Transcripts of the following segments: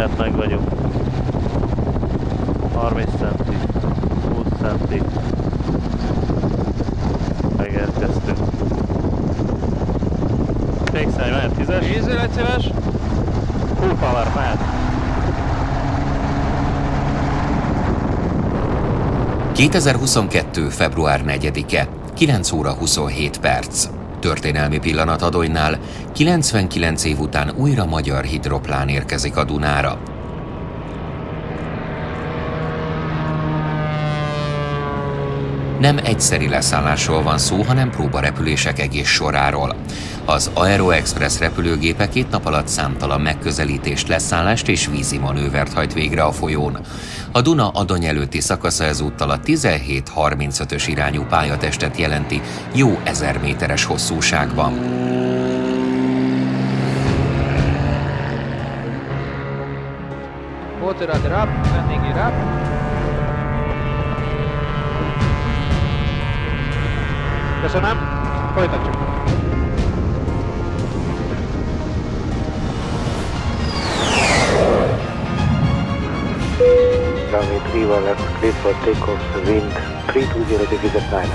mindjárt meg vagyunk. 30 centi, 20 centi. Megérkeztünk. Fékszelj, mehet 10-es. 10, egy szíves. Full power, mehet. 2022. február 4-e, 9 óra 27 perc. Történelmi pillanat Adonynál, 99 év után újra magyar hidroplán érkezik a Dunára. Nem egyszeri leszállásról van szó, hanem próbarepülések egész soráról. Az Aero Express repülőgépe 2 nap alatt számtalan megközelítést, leszállást és vízi manővert hajt végre a folyón. A Duna Adony előtti szakasza ezúttal a 17-35-ös irányú pályatestet jelenti jó 1000 méteres hosszúságban. Water at the up, landing it up. Köszönöm, folytatjuk. Runway 31 left, clear for takeoff, wind 320 degrees at 9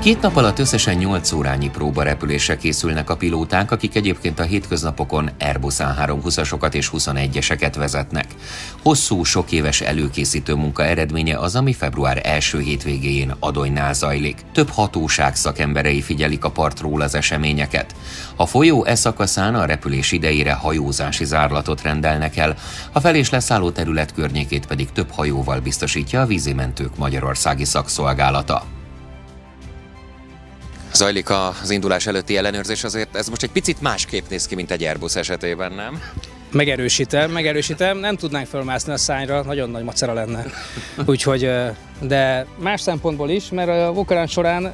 Két nap alatt összesen 8 órányi próbarepülésre készülnek a pilóták, akik egyébként a hétköznapokon Airbus A320-asokat és 21-eseket vezetnek. Hosszú, sok éves előkészítő munka eredménye az, ami február első hétvégéjén Adonynál zajlik. Több hatóság szakemberei figyelik a partról az eseményeket. A folyó e szakaszán a repülés idejére hajózási zárlatot rendelnek el, a fel- és leszálló terület környékét pedig több hajóval biztosítja a vízimentők magyarországi szakszolgálata. Zajlik az indulás előtti ellenőrzés, azért ez most egy picit másképp néz ki, mint egy Airbus esetében, nem? Megerősítem, nem tudnánk felmászni a szányra, nagyon nagy macera lenne. Úgyhogy, de más szempontból is, mert a Vukarán során,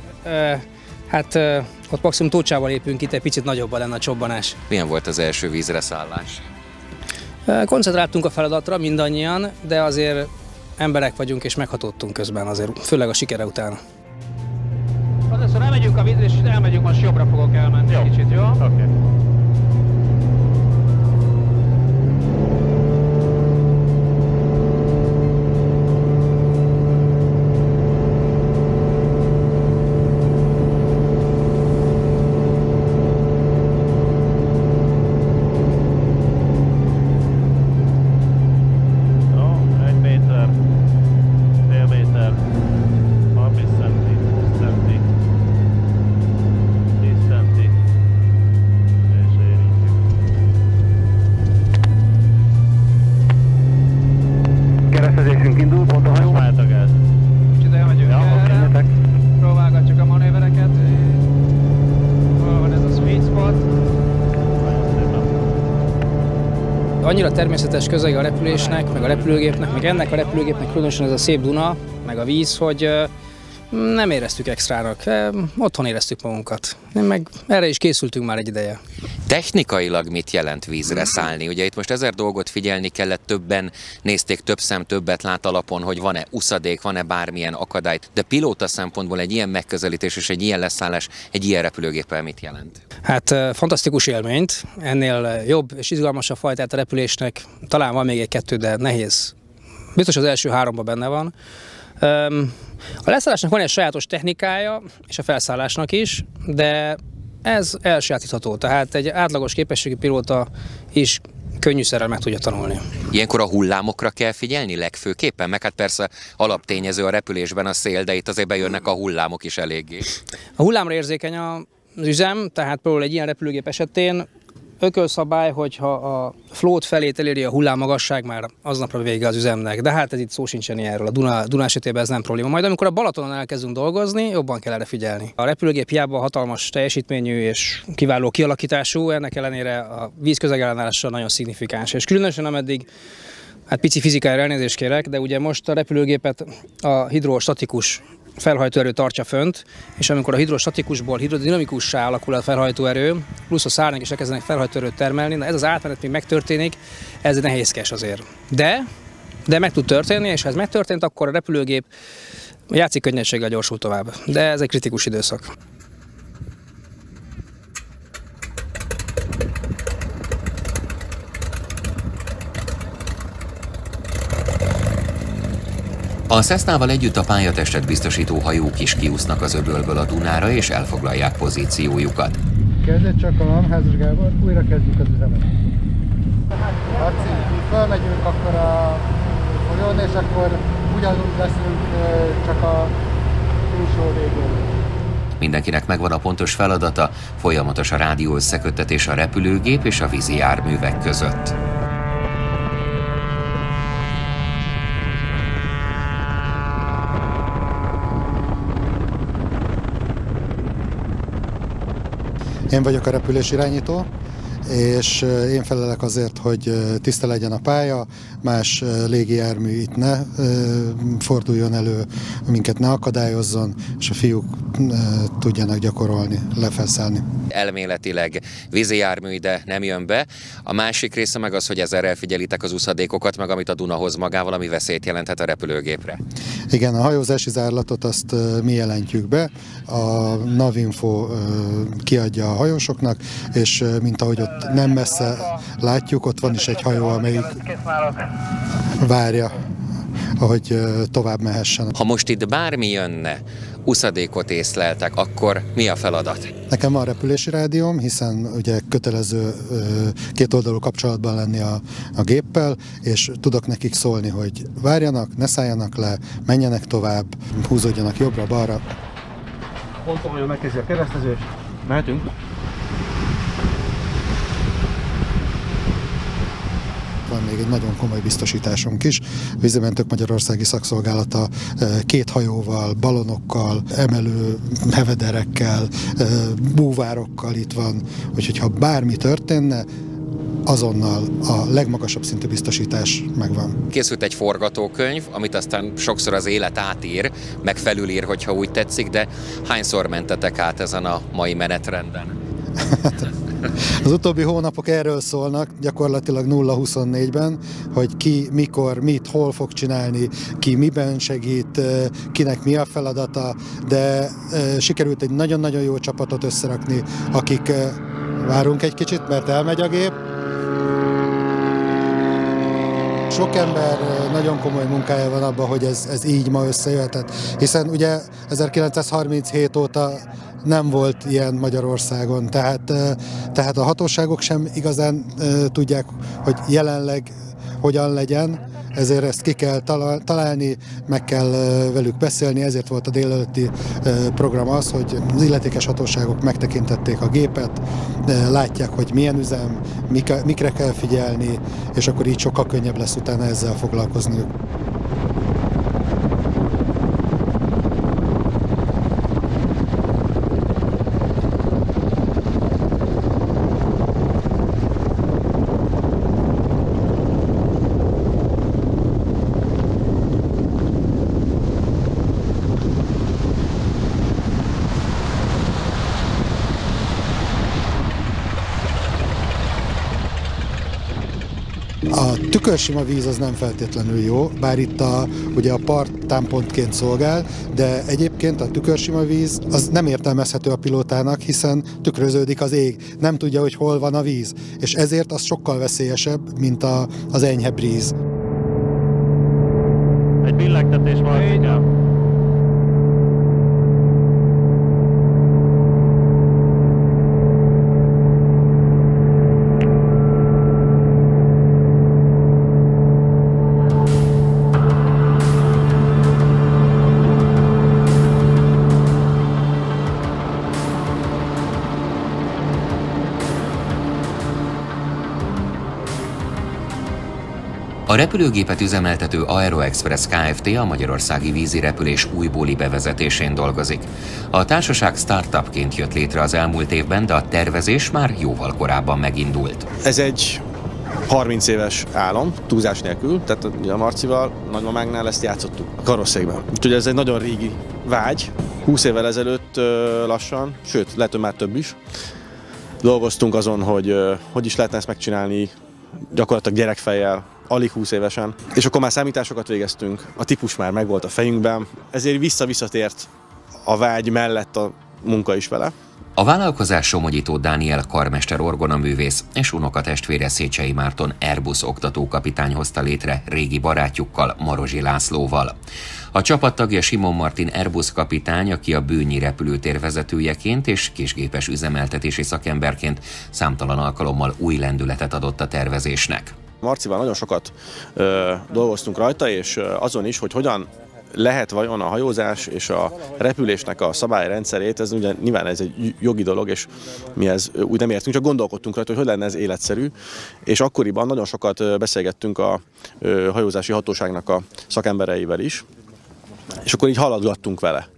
ott maximum tócsával lépünk, itt egy picit nagyobb lenne a csobbanás. Milyen volt az első vízre szállás? Koncentráltunk a feladatra mindannyian, de azért emberek vagyunk és meghatódtunk közben azért, főleg a sikere után. Először elmegyünk a vízre, és elmegyünk, most jobbra fogok elmenni egy kicsit, jó? Oké. Annyira természetes közege a repülésnek, meg a repülőgépnek, meg ennek a repülőgépnek különösen ez a szép Duna, meg a víz, hogy nem éreztük extrának, otthon éreztük magunkat. Meg erre is készültünk már egy ideje. Technikailag mit jelent vízre szállni? Ugye itt most 1000 dolgot figyelni kellett, többen nézték, több szem többet lát alapon, hogy van-e uszadék, van-e bármilyen akadály, de pilóta szempontból egy ilyen megközelítés és egy ilyen leszállás egy ilyen repülőgéppel mit jelent? Hát fantasztikus élményt, ennél jobb és izgalmasabb fajtát a repülésnek, talán van még egy-kettő, de nehéz. Biztos az első 3-ban benne van. A leszállásnak van egy sajátos technikája, és a felszállásnak is, de ez elsajátítható, tehát egy átlagos képességű pilóta is könnyűszerrel meg tudja tanulni. Ilyenkor a hullámokra kell figyelni legfőképpen, meg hát persze alaptényező a repülésben a szél, de itt azért bejönnek a hullámok is eléggé. A hullámra érzékeny az üzem, tehát például egy ilyen repülőgép esetén ökölszabály, hogyha a float felét eléri a hullámmagasság, már aznapra vége az üzemnek. De hát ez itt szó sincsen ilyenről. A Duna esetében ez nem probléma. Majd amikor a Balatonon elkezdünk dolgozni, jobban kell erre figyelni. A repülőgép hiába hatalmas teljesítményű és kiváló kialakítású, ennek ellenére a víz közegellenállása nagyon szignifikáns. És különösen ameddig, hát pici fizikai elnézést kérek, de ugye most a repülőgépet a hidrostatikus felhajtóerő tartja fönt, és amikor a hidrostatikusból hidrodinamikussá alakul a felhajtóerő, plusz a szárnyak is elkezdenek felhajtóerőt termelni, na ez az átmenet még megtörténik, ez nehézkes azért. De De meg tud történni, és ha ez megtörtént, akkor a repülőgép játszik könnyességgel gyorsul tovább. De ez egy kritikus időszak. A Cessnával együtt a pályatestet biztosító hajók is kiúsznak az öbölből a Dunára és elfoglalják pozíciójukat. Kezdett csak a Házas Gábor, újra kezdjük az üzemet. Laci, mi felmegyünk akkor a folyón, és akkor ugyanúgy leszünk csak a túlsó végén. Mindenkinek megvan a pontos feladata, folyamatos a rádió összeköttetés a repülőgép és a vízi járművek között. Én vagyok a repülés irányító, és én felelek azért, hogy tiszta legyen a pálya, más légijármű itt ne forduljon elő, minket ne akadályozzon, és a fiúk tudjanak gyakorolni, lefelszállni. Elméletileg vízi jármű ide nem jön be. A másik része meg az, hogy ezzel elfigyelitek az úszadékokat, meg amit a Duna hoz magával, ami veszélyt jelenthet a repülőgépre. Igen, a hajózási zárlatot azt mi jelentjük be, a Navinfo kiadja a hajósoknak, és mint ahogy ott nem messze látjuk, ott van is egy hajó, amelyik várja, ahogy tovább mehessen. Ha most itt bármi jönne, úszadékot észleltek, akkor mi a feladat? Nekem van repülési rádióm, hiszen ugye kötelező kétoldalú kapcsolatban lenni a géppel, és tudok nekik szólni, hogy várjanak, ne szálljanak le, menjenek tovább, húzódjanak jobbra-balra. Ponton, hogy megkezdi a keresztezést. Mehetünk. Van még egy nagyon komoly biztosításunk is. Vízimentők Magyarországi Szakszolgálata 2 hajóval, balonokkal, emelő hevederekkel, búvárokkal itt van, úgyhogy ha bármi történne, azonnal a legmagasabb szintű biztosítás megvan. Készült egy forgatókönyv, amit aztán sokszor az élet átír, meg felülír, hogyha úgy tetszik, de hányszor mentetek át ezen a mai menetrenden? Az utóbbi hónapok erről szólnak, gyakorlatilag 0-24-ben, hogy ki, mikor, mit, hol fog csinálni, ki miben segít, kinek mi a feladata, de sikerült egy nagyon-nagyon jó csapatot összerakni, akik várunk egy kicsit, mert elmegy a gép. Sok ember nagyon komoly munkája van abban, hogy ez így ma összejöhetett, hiszen ugye 1937 óta nem volt ilyen Magyarországon, tehát a hatóságok sem igazán tudják, hogy jelenleg hogyan legyen, ezért ezt ki kell találni, meg kell velük beszélni, ezért volt a délelőtti program az, hogy az illetékes hatóságok megtekintették a gépet, látják, hogy milyen üzem, mikre kell figyelni, és akkor így sokkal könnyebb lesz utána ezzel foglalkozniuk. A tükörsima víz az nem feltétlenül jó, bár itt ugye a part támpontként szolgál, de egyébként a tükörsima víz az nem értelmezhető a pilótának, hiszen tükröződik az ég, nem tudja, hogy hol van a víz, és ezért az sokkal veszélyesebb, mint az enyhe bríz. Egy billegtetés van. A repülőgépet üzemeltető Aeroexpress Kft. A magyarországi vízi repülés újbóli bevezetésén dolgozik. A társaság startupként jött létre az elmúlt évben, de a tervezés már jóval korábban megindult. Ez egy 30 éves álom, túlzás nélkül, tehát a Marcival, nagymamánknál ezt játszottuk a karosszékben. Úgyhogy ez egy nagyon régi vágy. 20 évvel ezelőtt lassan, sőt, lehet, hogy már több is. Dolgoztunk azon, hogy is lehetne ezt megcsinálni, gyakorlatilag gyerekfejjel, alig 20 évesen, és akkor már számításokat végeztünk, a típus már megvolt a fejünkben, ezért visszatért a vágy mellett a munka is vele. A vállalkozás Somogyi Tóth Dániel karmester orgonaművész és unokatestvére Szécsei Márton Airbus oktatókapitány hozta létre régi barátjukkal, Marozsi Lászlóval. A csapattagja Simon Martin Airbus kapitány, aki a Bőnyi repülőtér vezetőjeként és kisgépes üzemeltetési szakemberként számtalan alkalommal új lendületet adott a tervezésnek. Marcival nagyon sokat dolgoztunk rajta, és azon is, hogy hogyan lehet vajon a hajózás és a repülésnek a szabályrendszerét, ez ugye nyilván ez egy jogi dolog, és mi ez úgy nem értünk, csak gondolkodtunk rajta, hogy lenne ez életszerű, és akkoriban nagyon sokat beszélgettünk a hajózási hatóságnak a szakembereivel is, és akkor így haladgattunk vele.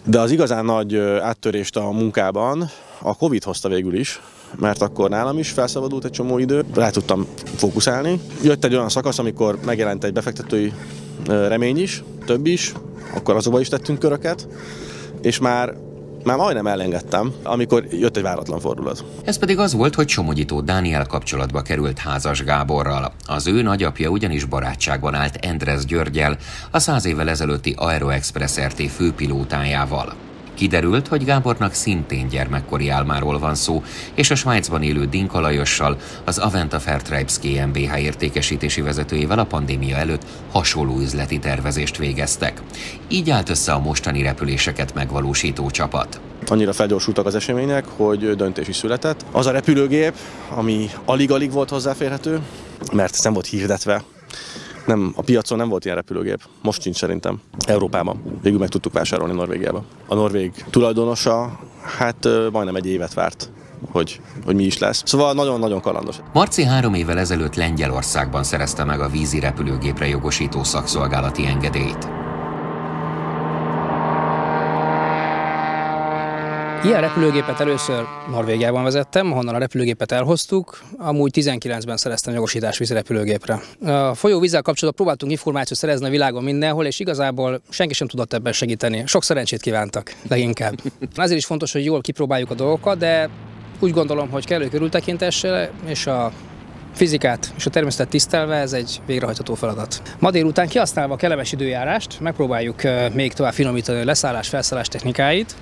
De az igazán nagy áttörést a munkában a Covid hozta végül is, mert akkor nálam is felszabadult egy csomó idő, rá tudtam fókuszálni. Jött egy olyan szakasz, amikor megjelent egy befektetői remény is, több is, akkor azokba is tettünk köröket, és már majdnem elengedtem, amikor jött egy váratlan fordulat. Ez pedig az volt, hogy Somogyi Tóth Dániel kapcsolatba került Házas Gáborral. Az ő nagyapja ugyanis barátságban állt Endresz Györggyel, a 100 évvel ezelőtti Aeroexpress RT főpilótájával. Kiderült, hogy Gábornak szintén gyermekkori álmáról van szó, és a Svájcban élő Dinka Lajossal, az Aventa Fairtribes GmbH értékesítési vezetőjével a pandémia előtt hasonló üzleti tervezést végeztek. Így állt össze a mostani repüléseket megvalósító csapat. Annyira felgyorsultak az események, hogy döntés is született. Az a repülőgép, ami alig-alig volt hozzáférhető, mert ez nem volt hirdetve. A piacon nem volt ilyen repülőgép. Most sincs szerintem. Európában. Végül meg tudtuk vásárolni Norvégiába. A norvég tulajdonosa majdnem egy évet várt, hogy mi is lesz. Szóval nagyon-nagyon kalandos. Marci 3 évvel ezelőtt Lengyelországban szerezte meg a vízi repülőgépre jogosító szakszolgálati engedélyt. Ilyen repülőgépet először Norvégiában vezettem, ahonnan a repülőgépet elhoztuk, amúgy 19-ben szereztem jogosítást vízirepülőgépre. A folyóvízzel kapcsolatban próbáltunk információt szerezni a világon mindenhol, és igazából senki sem tudott ebben segíteni. Sok szerencsét kívántak, leginkább. Azért is fontos, hogy jól kipróbáljuk a dolgokat, de úgy gondolom, hogy kellő körültekintéssel és a fizikát és a természetet tisztelve ez egy végrehajtható feladat. Ma délután kihasználva a kellemes időjárást megpróbáljuk még tovább finomítani a leszállás-felszállás technikáit,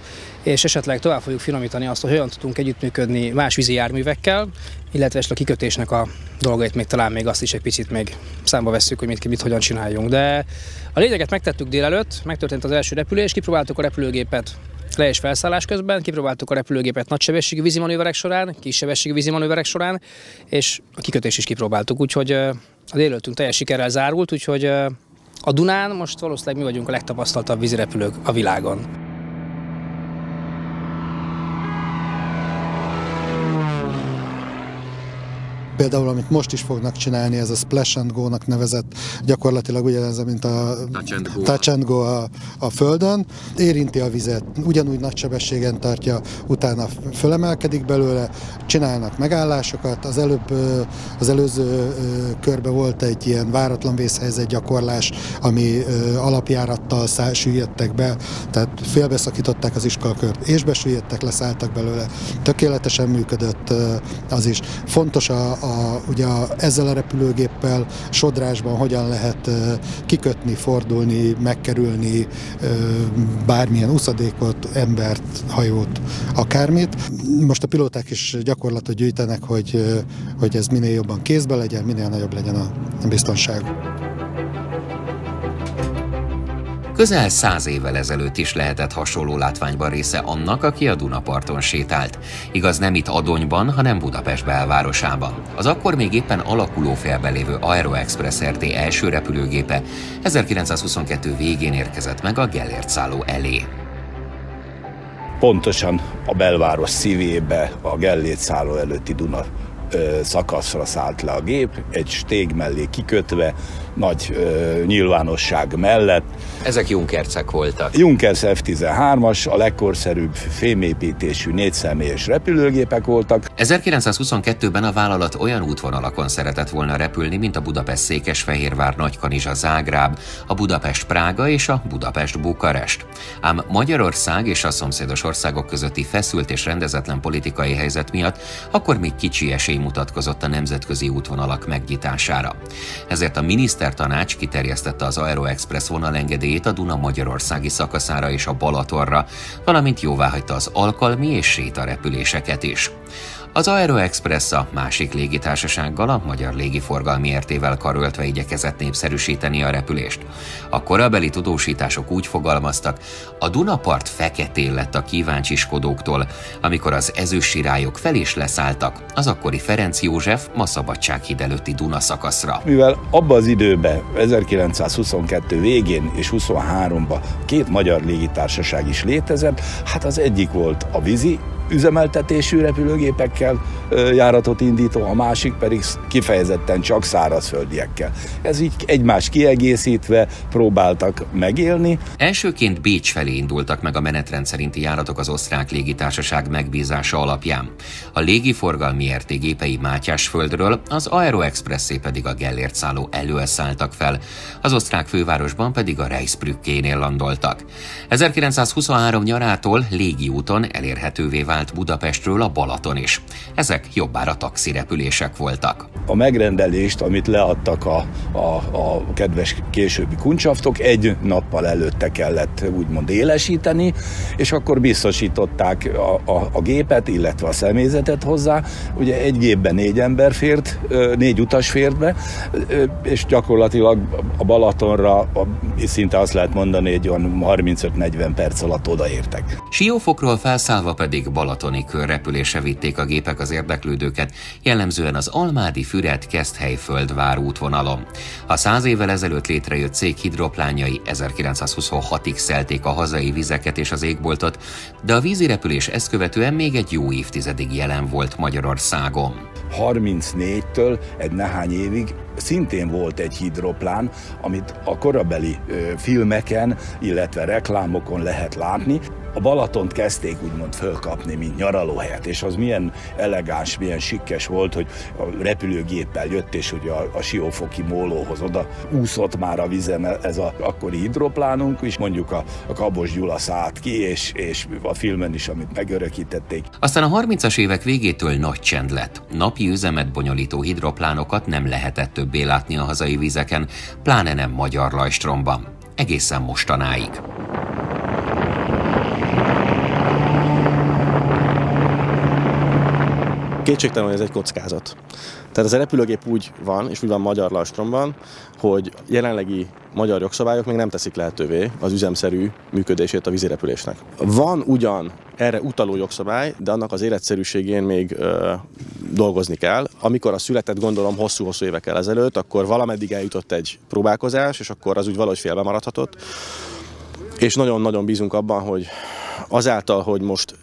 és esetleg tovább fogjuk finomítani azt, hogy hogyan tudunk együttműködni más vízi járművekkel, illetve a kikötésnek a dolgait még talán még azt is egy picit még számba vesszük, hogy mit hogyan csináljunk. De a lényeget megtettük délelőtt, megtörtént az első repülés, kipróbáltuk a repülőgépet le- és felszállás közben, kipróbáltuk a repülőgépet nagysebességű vízimanőverek során, kissebességű vízimanőverek során, és a kikötést is kipróbáltuk, úgyhogy a délelőttünk teljes sikerrel zárult, úgyhogy a Dunán most valószínűleg mi vagyunk a legtapasztaltabb vízirepülők a világon. Például, amit most is fognak csinálni, ez a Splash and Go-nak nevezett, gyakorlatilag ugyanez, mint a Touch and Go a földön. Érinti a vizet, ugyanúgy nagy sebességen tartja, utána fölemelkedik belőle, csinálnak megállásokat. Az előző körben volt egy ilyen váratlan vészhelyzet gyakorlás, ami alapjárattal süllyedtek be, tehát félbeszakították az iskolakört, és besüllyedtek, leszálltak belőle. Tökéletesen működött az is. Fontos ugye ezzel a repülőgéppel sodrásban hogyan lehet kikötni, fordulni, megkerülni bármilyen uszadékot, embert, hajót, akármit. Most a pilóták is gyakorlatot gyűjtenek, hogy ez minél jobban kézbe legyen, minél nagyobb legyen a biztonság. Közel 100 évvel ezelőtt is lehetett hasonló látványban része annak, aki a Dunaparton sétált. Igaz, nem itt Adonyban, hanem Budapest belvárosában. Az akkor még éppen alakuló félben lévő Aeroexpress RT első repülőgépe 1922 végén érkezett meg a Gellért szálló elé. Pontosan a belváros szívébe, a Gellért szálló előtti Duna szakaszra szállt le a gép, egy stég mellé kikötve, nagy nyilvánosság mellett. Ezek Junkersek voltak. Junkers F-13-as, a legkorszerűbb fémépítésű 4 személyes repülőgépek voltak. 1922-ben a vállalat olyan útvonalakon szeretett volna repülni, mint a Budapest-Székesfehérvár, Nagykanizsa-Zágráb, a Budapest-Prága és a Budapest-Bukarest. Ám Magyarország és a szomszédos országok közötti feszült és rendezetlen politikai helyzet miatt akkor még kicsi esély mutatkozott a nemzetközi útvonalak megnyitására. Ezért a minisztertanács kiterjesztette az Aero-Express vonalengedélyét a Duna magyarországi szakaszára és a Balatonra, valamint jóváhagyta az alkalmi és sétarepüléseket is. Az Aero-Express a másik légitársasággal, a Magyar Légiforgalmi Rt-vel karöltve igyekezett népszerűsíteni a repülést. A korabeli tudósítások úgy fogalmaztak, a Dunapart feketén lett a kíváncsiskodóktól, amikor az ezüstsirályok fel is leszálltak az akkori Ferenc József ma Szabadsághíd előtti Duna szakaszra. Mivel abban az időben, 1922 végén és 23-ban 2 magyar légitársaság is létezett, hát az egyik volt a vízi üzemeltetésű repülőgépekkel járatot indító, a másik pedig kifejezetten csak szárazföldiekkel. Ez így egymást kiegészítve próbáltak megélni. Elsőként Bécs felé indultak meg a menetrend szerinti járatok az osztrák légitársaság megbízása alapján. A Légiforgalmi Rt gépei Mátyásföldről, az Aero-Expresszé pedig a Gellért szálló elől szálltak fel, az osztrák fővárosban pedig a Reichsbrückénél landoltak. 1923 nyarától légiúton elérhetővé vált Budapestről a Balaton is. Ezek jobbára taxirepülések voltak. A megrendelést, amit leadtak a kedves későbbi kuncsaftok, 1 nappal előtte kellett úgymond élesíteni, és akkor biztosították a gépet, illetve a személyzetet hozzá. Ugye egy gépben 4 ember fért, 4 utas fért be, és gyakorlatilag a Balatonra szinte azt lehet mondani, egy olyan 35-40 perc alatt odaértek. Siófokról felszállva pedig balatoni körrepülése vitték a gépek az érdeklődőket, jellemzően az Almádi, Füred, Keszthely, Földvár útvonalon. A 100 évvel ezelőtt létrejött cég hidroplánjai 1926-ig szelték a hazai vizeket és az égboltot, de a vízirepülés ezt követően még egy jó évtizedig jelen volt Magyarországon. 34-től egy nehány évig szintén volt egy hidroplán, amit a korabeli filmeken, illetve reklámokon lehet látni. A Balatont kezdték úgymond fölkapni, mint nyaralóhelyet, és az milyen elegáns, milyen sikkes volt, hogy a repülőgéppel jött, és ugye a siófoki mólóhoz oda úszott már a vizen ez az akkori hidroplánunk, és mondjuk a Kabos Gyula szállt ki, és a filmen is, amit megörökítették. Aztán a 30-as évek végétől nagy csend lett. Napi üzemet bonyolító hidroplánokat nem lehetett többé látni a hazai vizeken, pláne nem magyar lajstromban. Egészen mostanáig. Kétségtelenül ez egy kockázat. Tehát ez a repülőgép úgy van, és úgy van magyar lajstromban, hogy jelenlegi magyar jogszabályok még nem teszik lehetővé az üzemszerű működését a vízirepülésnek. Van ugyan erre utaló jogszabály, de annak az életszerűségén még dolgozni kell. Amikor a született, gondolom, hosszú-hosszú évekkel ezelőtt, akkor valameddig eljutott egy próbálkozás, és akkor az úgy valahogy félbe maradhatott. És nagyon-nagyon bízunk abban, hogy azáltal, hogy most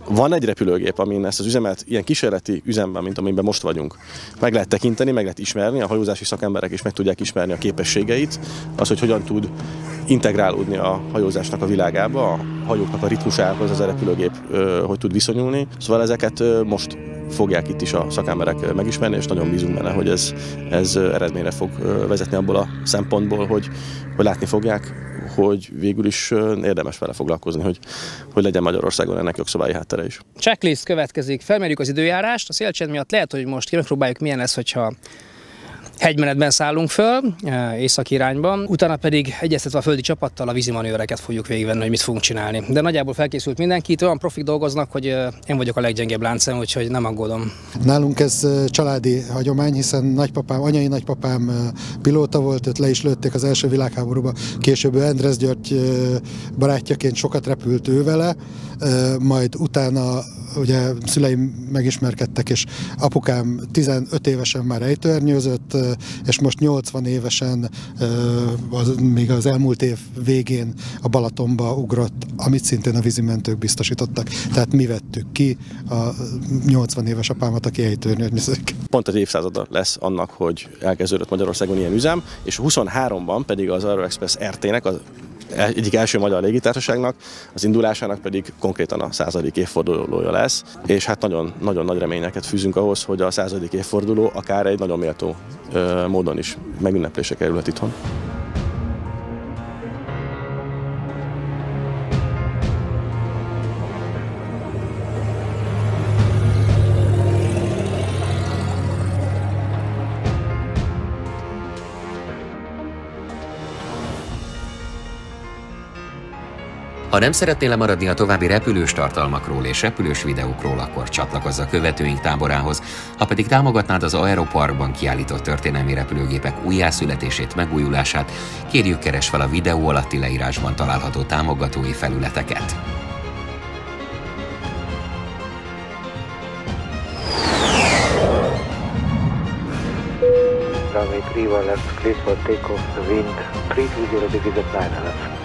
van egy repülőgép, amin ezt az üzemet ilyen kísérleti üzemben, mint amiben most vagyunk, meg lehet tekinteni, meg lehet ismerni, a hajózási szakemberek is meg tudják ismerni a képességeit, az, hogy hogyan tud integrálódni a hajózásnak a világába, a hajóknak a ritmusához ez a repülőgép hogy tud viszonyulni. Szóval ezeket most fogják itt is a szakemberek megismerni, és nagyon bízunk benne, hogy ez eredményre fog vezetni abból a szempontból, hogy látni fogják, hogy végül is érdemes vele foglalkozni, hogy legyen Magyarországon ennek jogszabályi háttere is. Checklist következik, felmérjük az időjárást, a szélcsend miatt lehet, hogy most megpróbáljuk, milyen lesz, hogyha hegymenetben szállunk föl, északi irányban, utána pedig egyeztetve a földi csapattal a vízi manővereket fogjuk végigvenni, hogy mit fogunk csinálni. De nagyjából felkészült mindenki, itt olyan profik dolgoznak, hogy én vagyok a leggyengébb láncem, úgyhogy nem aggódom. Nálunk ez családi hagyomány, hiszen anyai nagypapám pilóta volt, őt le is lőtték az első világháborúban, később Endresz György barátjaként sokat repült ő vele, majd utána ugye szüleim megismerkedtek, és apukám 15 évesen már ejtőernyőzött, és most 80 évesen, még az elmúlt év végén a Balatonba ugrott, amit szintén a vízimentők biztosítottak. Tehát mi vettük ki a 80 éves apámat, aki ejtőernyőzik. Pont egy évszázada lesz annak, hogy elkezdődött Magyarországon ilyen üzem, és 23-ban pedig az Aeroexpress RT-nek, az egyik első magyar légitársaságnak, az indulásának pedig konkrétan a 100. évfordulója lesz, és hát nagyon, nagyon nagy reményeket fűzünk ahhoz, hogy a 100. évforduló akár egy nagyon méltó módon is megünneplésre kerülhet itthon. Ha nem szeretnél lemaradni a további repülős tartalmakról és repülős videókról, akkor csatlakozz a követőink táborához. Ha pedig támogatnád az Aeroparkban kiállított történelmi repülőgépek újjászületését, megújulását, kérjük, keresd fel a videó alatti leírásban található támogatói felületeket. Runway 31 left, clear for takeoff, wind 320 degrees at 9 left.